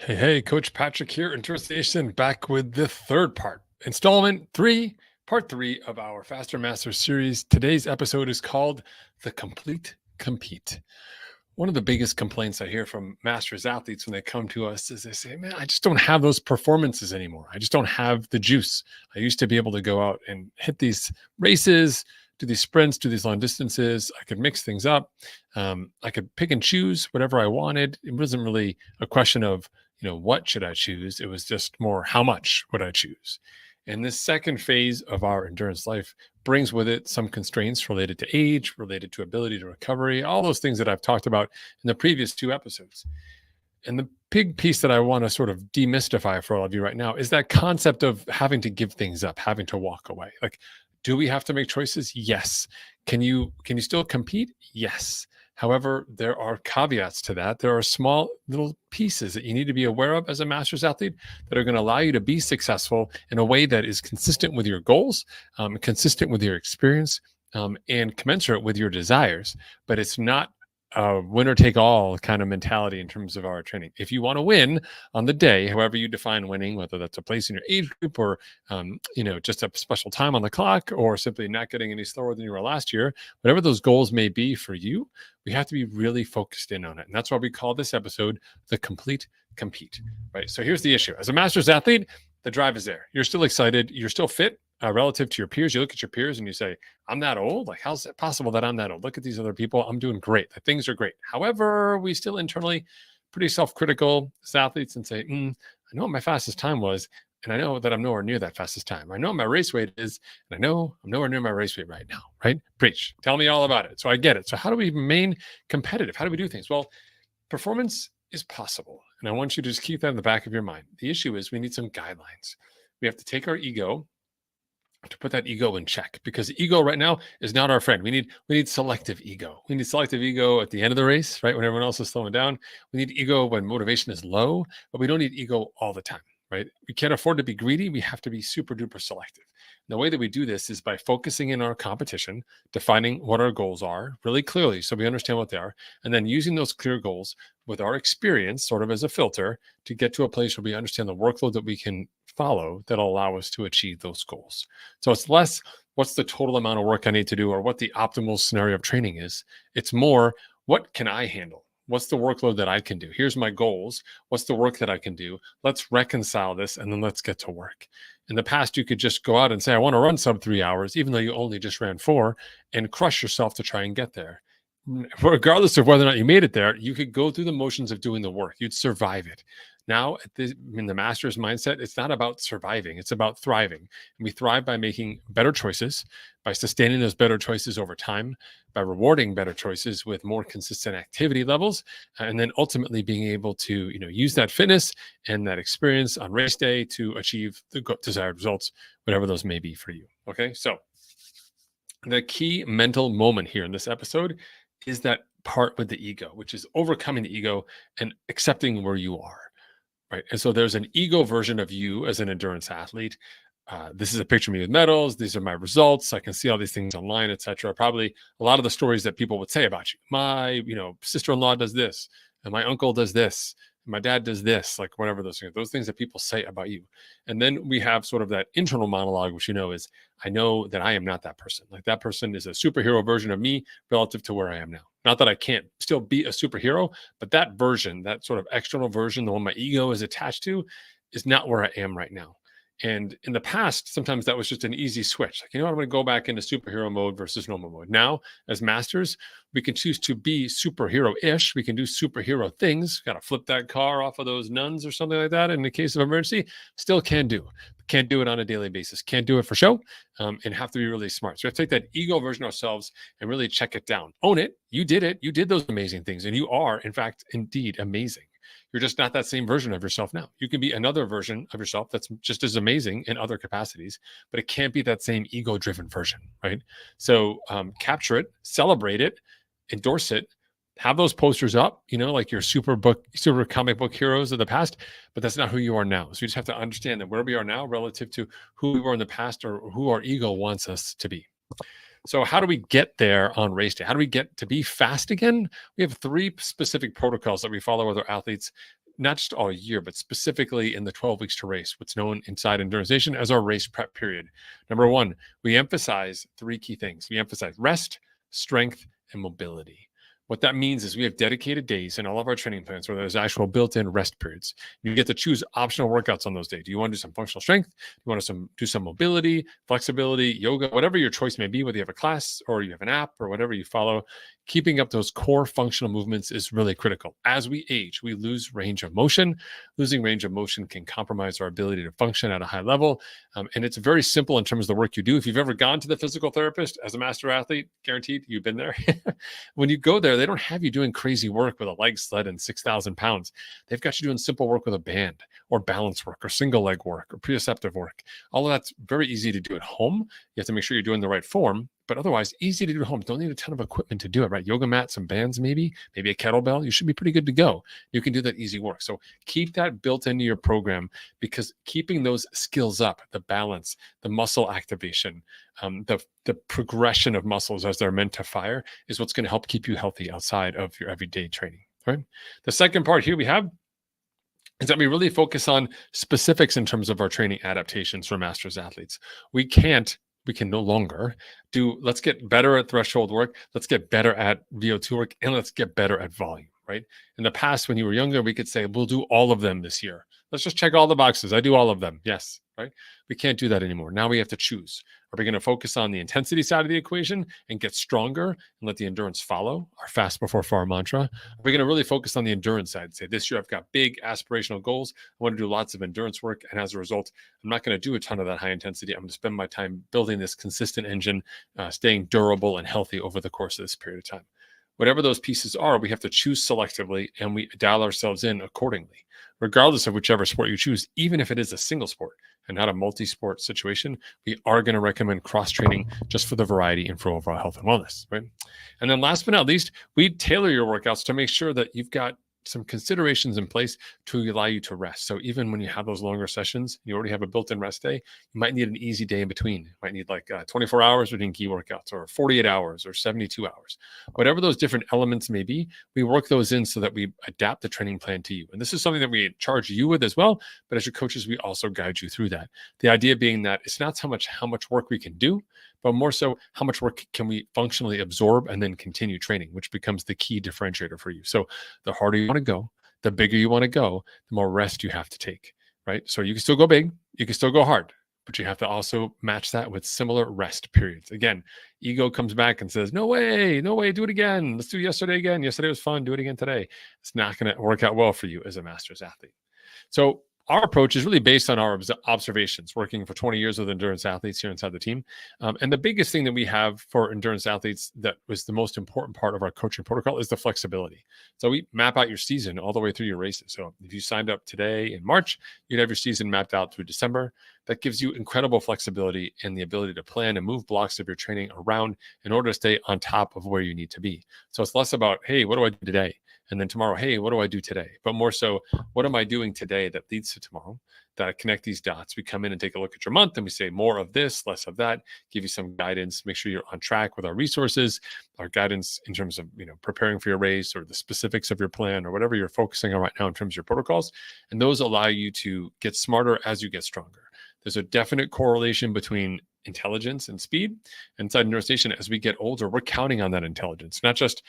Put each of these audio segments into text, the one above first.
Hey, Coach Patrick here, Interstation, back with the third part, installment three, part three of our Faster Master series. Today's episode is called The Complete Compete. One of the biggest complaints I hear from masters athletes when they come to us is they say, man, I just don't have those performances anymore. I just don't have the juice. I used to be able to go out and hit these races, do these sprints, do these long distances. I could mix things up. I could pick and choose whatever I wanted. It wasn't really a question of, what should I choose? It was just more, how much would I choose? And this second phase of our endurance life brings with it some constraints related to age, related to ability to recovery, all those things that I've talked about in the previous two episodes. And the big piece that I want to sort of demystify for all of you right now is that concept of having to give things up, having to walk away. Like, do we have to make choices? Yes. Can you still compete? Yes. However, there are caveats to that. There are small little pieces that you need to be aware of as a master's athlete that are going to allow you to be successful in a way that is consistent with your goals, consistent with your experience, and commensurate with your desires. But it's not a winner take all kind of mentality in terms of our training. If you want to win on the day, however you define winning, whether that's a place in your age group or just a special time on the clock, or simply not getting any slower than you were last year, whatever those goals may be for you, we have to be really focused in on it. And that's why we call this episode The Complete Compete, right? So here's the issue. As a master's athlete, the drive is there. You're still excited. You're still fit relative to your peers. You look at your peers and you say, I'm that old. Like, how's it possible that I'm that old? Look at these other people. I'm doing great. The things are great. However, we still internally pretty self-critical as athletes and say, I know what my fastest time was. And I know that I'm nowhere near that fastest time. I know what my race weight is, and I know I'm nowhere near my race weight right now, right? Preach. Tell me all about it. So I get it. So how do we remain competitive? How do we do things? Well, performance is possible. And I want you to just keep that in the back of your mind. The issue is we need some guidelines. We have to take our ego to put that ego in check, because ego right now is not our friend. We need selective ego. We need selective ego at the end of the race, right? When everyone else is slowing down. We need ego when motivation is low, but we don't need ego all the time, right? We can't afford to be greedy. We have to be super duper selective. And the way that we do this is by focusing in our competition, defining what our goals are really clearly so we understand what they are, and then using those clear goals with our experience sort of as a filter to get to a place where we understand the workload that we can follow that'll allow us to achieve those goals. So it's less what's the total amount of work I need to do or what the optimal scenario of training is. It's more, what can I handle? What's the workload that I can do? Here's my goals. What's the work that I can do? Let's reconcile this and then let's get to work. In the past, you could just go out and say, I want to run sub 3 hours, even though you only just ran 4, and crush yourself to try and get there. Regardless of whether or not you made it there, you could go through the motions of doing the work. You'd survive it. Now, in the master's mindset, it's not about surviving. It's about thriving. And we thrive by making better choices, by sustaining those better choices over time, by rewarding better choices with more consistent activity levels, and then ultimately being able to use that fitness and that experience on race day to achieve the desired results, whatever those may be for you. Okay, so the key mental moment here in this episode is that part with the ego, which is overcoming the ego and accepting where you are. Right. And so there's an ego version of you as an endurance athlete. This is a picture of me with medals. These are my results. I can see all these things online, etc. Probably a lot of the stories that people would say about you. My, sister-in-law does this, and my uncle does this, and my dad does this, like whatever those things that people say about you. And then we have sort of that internal monologue, which is, I know that I am not that person. Like, that person is a superhero version of me relative to where I am now. Not that I can't still be a superhero, but that version, that sort of external version, the one my ego is attached to, is not where I am right now. And in the past, sometimes that was just an easy switch. Like, I'm going to go back into superhero mode versus normal mode. Now, as masters, we can choose to be superhero-ish. We can do superhero things. Got to flip that car off of those nuns or something like that in the case of emergency. Still can do. Can't do it on a daily basis. Can't do it for show, and have to be really smart. So we have to take that ego version of ourselves and really check it down. Own it. You did it. You did those amazing things. And you are, in fact, indeed amazing. You're just not that same version of yourself now. You can be another version of yourself that's just as amazing in other capacities, but it can't be that same ego-driven version, right? So capture it, celebrate it, endorse it, have those posters up, like your super comic book heroes of the past, but that's not who you are now. So you just have to understand that where we are now relative to who we were in the past or who our ego wants us to be. So, how do we get there on race day? How do we get to be fast again? We have three specific protocols that we follow with our athletes, not just all year, but specifically in the 12 weeks to race, what's known inside Interstation as our race prep period. Number one, we emphasize three key things. We emphasize rest, strength, and mobility. What that means is we have dedicated days in all of our training plans where there's actual built-in rest periods. You get to choose optional workouts on those days. Do you want to do some functional strength? Do you want to do some mobility, flexibility, yoga, whatever your choice may be, whether you have a class or you have an app or whatever you follow? Keeping up those core functional movements is really critical. As we age, we lose range of motion. Losing range of motion can compromise our ability to function at a high level. And it's very simple in terms of the work you do. If you've ever gone to the physical therapist as a master athlete, guaranteed you've been there. When you go there, they don't have you doing crazy work with a leg sled and 6,000 pounds. They've got you doing simple work with a band or balance work or single leg work or proprioceptive work. All of that's very easy to do at home. You have to make sure you're doing the right form, but otherwise easy to do at home. Don't need a ton of equipment to do it, right? Yoga mat, some bands, maybe a kettlebell. You should be pretty good to go. You can do that easy work. So keep that built into your program, because keeping those skills up, the balance, the muscle activation, the progression of muscles as they're meant to fire is what's going to help keep you healthy outside of your everyday training, right? The second part here we have is that we really focus on specifics in terms of our training adaptations for masters athletes. We can no longer do, let's get better at threshold work, let's get better at VO2 work, and let's get better at volume, right? In the past, when you were younger, we could say, we'll do all of them this year. Let's just check all the boxes. I do all of them. Yes, right? We can't do that anymore. Now we have to choose. Are we going to focus on the intensity side of the equation and get stronger and let the endurance follow, our fast before far mantra? Are we going to really focus on the endurance side? Say, this year I've got big aspirational goals. I want to do lots of endurance work. And as a result, I'm not going to do a ton of that high intensity. I'm going to spend my time building this consistent engine, staying durable and healthy over the course of this period of time. Whatever those pieces are, we have to choose selectively, and we dial ourselves in accordingly, regardless of whichever sport you choose. Even if it is a single sport and not a multi-sport situation, we are going to recommend cross-training just for the variety and for overall health and wellness, right? And then last but not least, we tailor your workouts to make sure that you've got some considerations in place to allow you to rest. So even when you have those longer sessions, you already have a built-in rest day, you might need an easy day in between. You might need like 24 hours between key workouts, or 48 hours or 72 hours. Whatever those different elements may be, we work those in so that we adapt the training plan to you. And this is something that we charge you with as well, but as your coaches, we also guide you through that. The idea being that it's not so much how much work we can do, but more so how much work can we functionally absorb and then continue training, which becomes the key differentiator for you. So the harder you want to go, the bigger you want to go, the more rest you have to take, right? So you can still go big, you can still go hard, but you have to also match that with similar rest periods. Again, ego comes back and says, no way, do it again. Let's do yesterday again. Yesterday was fun, do it again today. It's not going to work out well for you as a master's athlete. So our approach is really based on our observations, working for 20 years with endurance athletes here inside the team. And the biggest thing that we have for endurance athletes that was the most important part of our coaching protocol is the flexibility. So we map out your season all the way through your races. So if you signed up today in March, you'd have your season mapped out through December. That gives you incredible flexibility and the ability to plan and move blocks of your training around in order to stay on top of where you need to be. So it's less about, hey, what do I do today? And then tomorrow, hey, what do I do today? But more so, what am I doing today that leads to tomorrow? That I connect these dots. We come in and take a look at your month and we say more of this, less of that, give you some guidance, make sure you're on track with our resources, our guidance in terms of, preparing for your race or the specifics of your plan or whatever you're focusing on right now in terms of your protocols. And those allow you to get smarter as you get stronger. There's a definite correlation between intelligence and speed. Inside Interstation, as we get older, we're counting on that intelligence, not just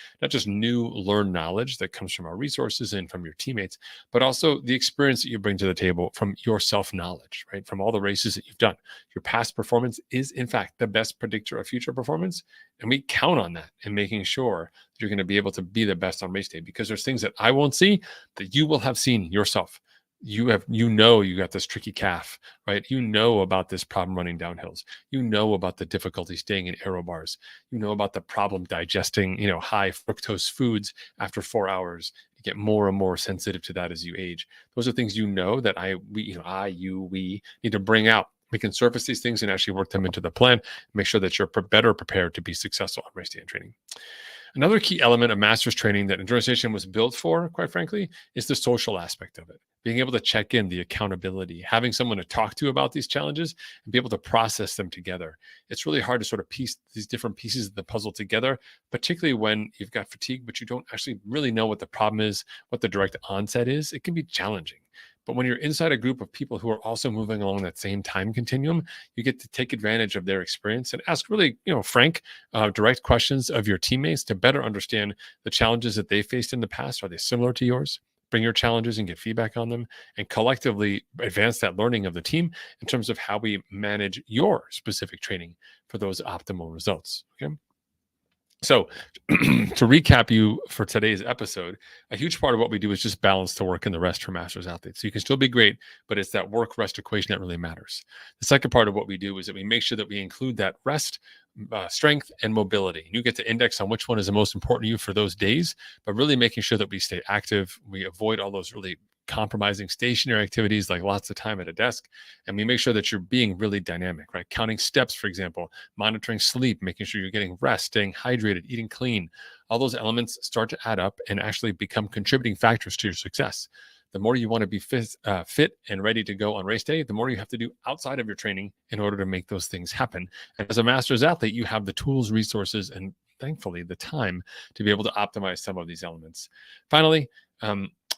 new learned knowledge that comes from our resources and from your teammates, but also the experience that you bring to the table from your self-knowledge, right? From all the races that you've done. Your past performance is, in fact, the best predictor of future performance. And we count on that and making sure that you're going to be able to be the best on race day, because there's things that I won't see that you will have seen yourself. You got this tricky calf, right? You know about this problem running downhills. You know about the difficulty staying in aero bars. You know about the problem digesting, high fructose foods after 4 hours. You get more and more sensitive to that as you age. Those are things that we need to bring out. We can surface these things and actually work them into the plan, make sure that you're better prepared to be successful on race day and training. Another key element of master's training that Interstation was built for, quite frankly, is the social aspect of it. being able to check in, the accountability, having someone to talk to about these challenges and be able to process them together. It's really hard to sort of piece these different pieces of the puzzle together, particularly when you've got fatigue, but you don't actually really know what the problem is, what the direct onset is. It can be challenging. But when you're inside a group of people who are also moving along that same time continuum, you get to take advantage of their experience and ask really, frank, direct questions of your teammates to better understand the challenges that they faced in the past. Are they similar to yours? Bring your challenges and get feedback on them, and collectively advance that learning of the team in terms of how we manage your specific training for those optimal results. Okay. So, to recap you for today's episode, a huge part of what we do is just balance the work and the rest for masters athletes. So you can still be great, but it's that work rest equation that really matters. The second part of what we do is that we make sure that we include that rest, strength, and mobility. You get to index on which one is the most important to you for those days, but really making sure that we stay active. We avoid all those really compromising stationary activities like lots of time at a desk, and we make sure that you're being really dynamic, right? Counting steps, for example, monitoring sleep, making sure you're getting rest, staying hydrated, eating clean. All those elements start to add up and actually become contributing factors to your success. The more you want to be fit and ready to go on race day, the more you have to do outside of your training in order to make those things happen. And as a master's athlete, you have the tools, resources, and thankfully the time to be able to optimize some of these elements. Finally,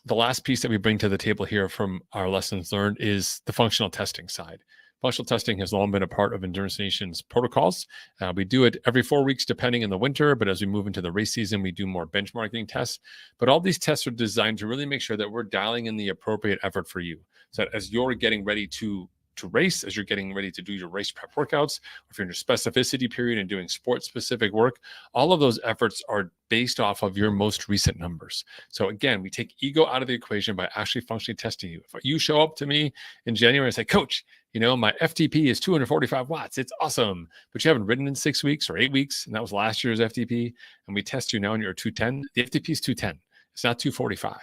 the last piece that we bring to the table here from our lessons learned is the functional testing side. Functional testing has long been a part of Endurance Nation's protocols. We do it every 4 weeks, depending in the winter, but as we move into the race season, we do more benchmarking tests. But all these tests are designed to really make sure that we're dialing in the appropriate effort for you. So that as you're getting ready to race, as you're getting ready to do your race prep workouts, or if you're in your specificity period and doing sport specific work, all of those efforts are based off of your most recent numbers. So again, we take ego out of the equation by actually functionally testing you. If you show up to me in January and say, Coach, my FTP is 245 watts. It's awesome. But you haven't ridden in 6 weeks or 8 weeks. And that was last year's FTP. And we test you now and you're 210. The FTP is 210. It's not 245.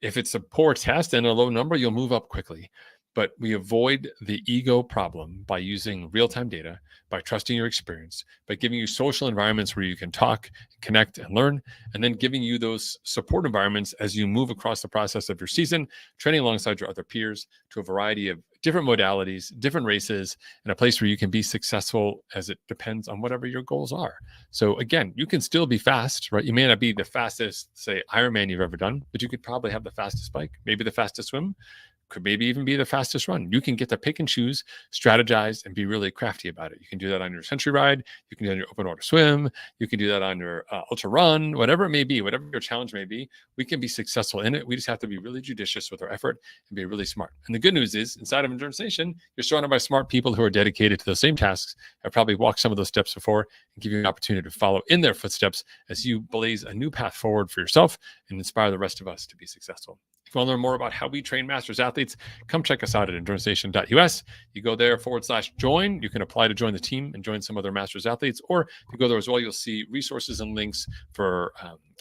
If it's a poor test and a low number, you'll move up quickly. But we avoid the ego problem by using real-time data, by trusting your experience, by giving you social environments where you can talk, connect, and learn, and then giving you those support environments as you move across the process of your season, training alongside your other peers to a variety of different modalities, different races, and a place where you can be successful as it depends on whatever your goals are. So again, you can still be fast, right? You may not be the fastest, say, Ironman you've ever done, but you could probably have the fastest bike, maybe the fastest swim, could maybe even be the fastest run. You can get to pick and choose, strategize, and be really crafty about it. You can do that on your century ride. You can do that on your open water swim. You can do that on your ultra run, whatever it may be, whatever your challenge may be. We can be successful in it. We just have to be really judicious with our effort and be really smart. And the good news is, inside of Endurance Nation, you're surrounded by smart people who are dedicated to those same tasks, have probably walked some of those steps before, and give you an opportunity to follow in their footsteps as you blaze a new path forward for yourself and inspire the rest of us to be successful. If you want to learn more about how we train masters athletes, come check us out at endurancenation.us. You go there /join. You can apply to join the team and join some other masters athletes. Or if you go there as well, you'll see resources and links for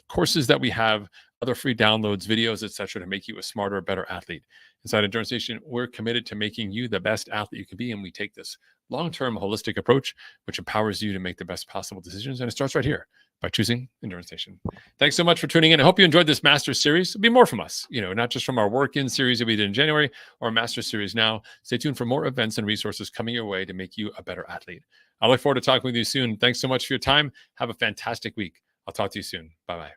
courses that we have, other free downloads, videos, etc., to make you a smarter, better athlete. Inside Endurance Nation, we're committed to making you the best athlete you can be. And we take this long-term holistic approach, which empowers you to make the best possible decisions. And it starts right here by choosing Endurance Nation. Thanks so much for tuning in. I hope you enjoyed this Masters series. There'll be more from us, not just from our work-in series that we did in January or our Masters series now. Stay tuned for more events and resources coming your way to make you a better athlete. I look forward to talking with you soon. Thanks so much for your time. Have a fantastic week. I'll talk to you soon. Bye-bye.